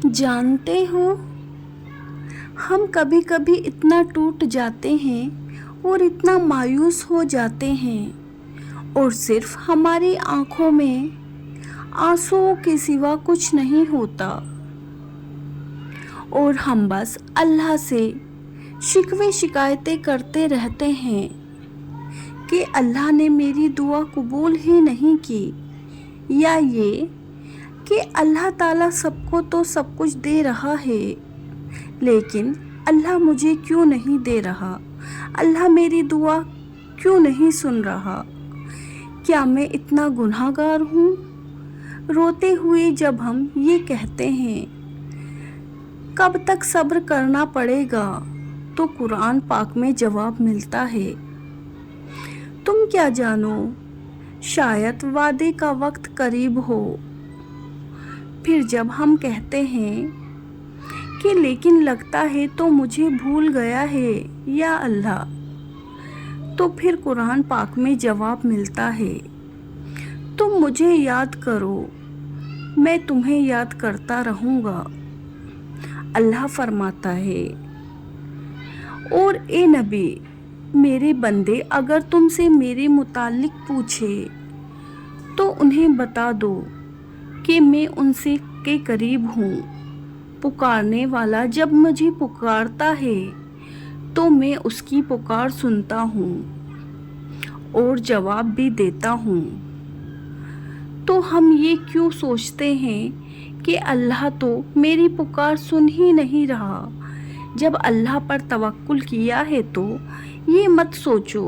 जानते हो, हम कभी कभी इतना टूट जाते हैं और इतना मायूस हो जाते हैं और सिर्फ हमारी आंखों में आंसुओं के सिवा कुछ नहीं होता और हम बस अल्लाह से शिकवे शिकायतें करते रहते हैं कि अल्लाह ने मेरी दुआ कबूल ही नहीं की, या ये कि अल्लाह ताला सबको तो सब कुछ दे रहा है लेकिन अल्लाह मुझे क्यों नहीं दे रहा, अल्लाह मेरी दुआ क्यों नहीं सुन रहा। क्या मैं इतना गुनाहगार हूँ? रोते हुए जब हम ये कहते हैं कब तक सब्र करना पड़ेगा, तो कुरान पाक में जवाब मिलता है, तुम क्या जानो, शायद वादे का वक्त करीब हो। फिर जब हम कहते हैं कि लेकिन लगता है तो मुझे भूल गया है या अल्लाह, तो फिर कुरान पाक में जवाब मिलता है, तुम मुझे याद करो, मैं तुम्हें याद करता रहूँगा। अल्लाह फरमाता है, और ए नबी, मेरे बंदे अगर तुमसे मेरे मुतालिक पूछे तो उन्हें बता दो कि मैं उनसे के करीब हूँ, पुकारने वाला जब मुझे पुकारता है तो मैं उसकी पुकार सुनता हूँ और जवाब भी देता हूँ। तो हम ये क्यों सोचते हैं कि अल्लाह तो मेरी पुकार सुन ही नहीं रहा। जब अल्लाह पर तवक्कुल किया है तो ये मत सोचो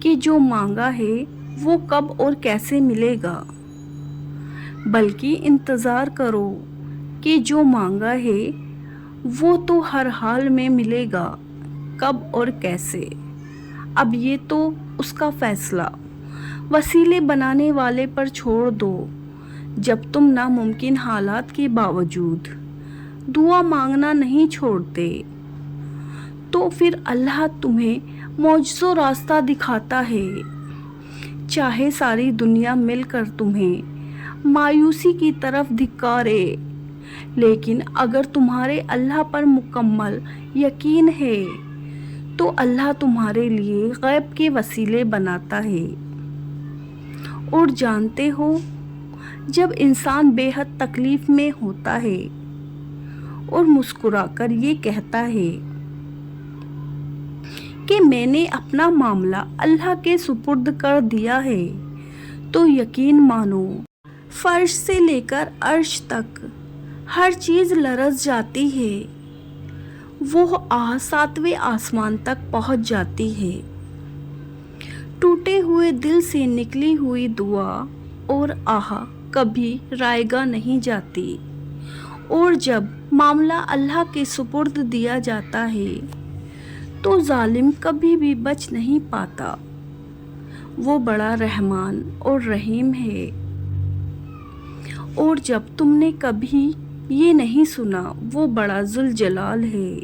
कि जो मांगा है वो कब और कैसे मिलेगा, बल्कि इंतज़ार करो कि जो मांगा है वो तो हर हाल में मिलेगा, कब और कैसे अब ये तो उसका फैसला वसीले बनाने वाले पर छोड़ दो। जब तुम नामुमकिन हालात के बावजूद दुआ मांगना नहीं छोड़ते तो फिर अल्लाह तुम्हें मौजज़ो रास्ता दिखाता है। चाहे सारी दुनिया मिलकर तुम्हें मायूसी की तरफ धिक्कारे, लेकिन अगर तुम्हारे अल्लाह पर मुकम्मल यकीन है तो अल्लाह तुम्हारे लिए गैब के वसीले बनाता है। और जानते हो, जब इंसान बेहद तकलीफ में होता है और मुस्कुराकर ये कहता है कि मैंने अपना मामला अल्लाह के सुपुर्द कर दिया है, तो यकीन मानो फर्श से लेकर अर्श तक हर चीज़ लरज़ जाती है, वो आह 7वें आसमान तक पहुंच जाती है। टूटे हुए दिल से निकली हुई दुआ और आह कभी रायगा नहीं जाती, और जब मामला अल्लाह के सुपुर्द दिया जाता है तो जालिम कभी भी बच नहीं पाता। वो बड़ा रहमान और रहीम है। और जब तुमने कभी ये नहीं सुना, वो बड़ा जुल जलाल है।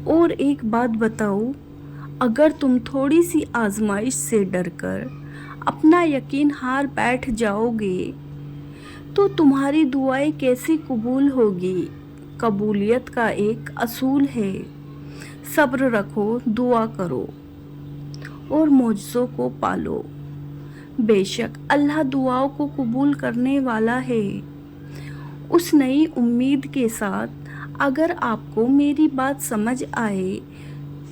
और एक बात बताओ, अगर तुम थोड़ी सी आजमाइश से डरकर अपना यकीन हार बैठ जाओगे तो तुम्हारी दुआएं कैसे कबूल होगी। कबूलियत का एक असूल है, सब्र रखो, दुआ करो और मौजज़ों को पालो। बेशक अल्लाह दुआओं को कबूल करने वाला है। उस नई उम्मीद के साथ अगर आपको मेरी बात समझ आए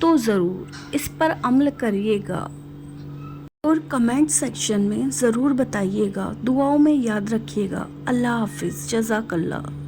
तो ज़रूर इस पर अमल करिएगा और कमेंट सेक्शन में ज़रूर बताइएगा। दुआओं में याद रखिएगा। अल्लाह हाफिज़, जज़ाकल्लाह।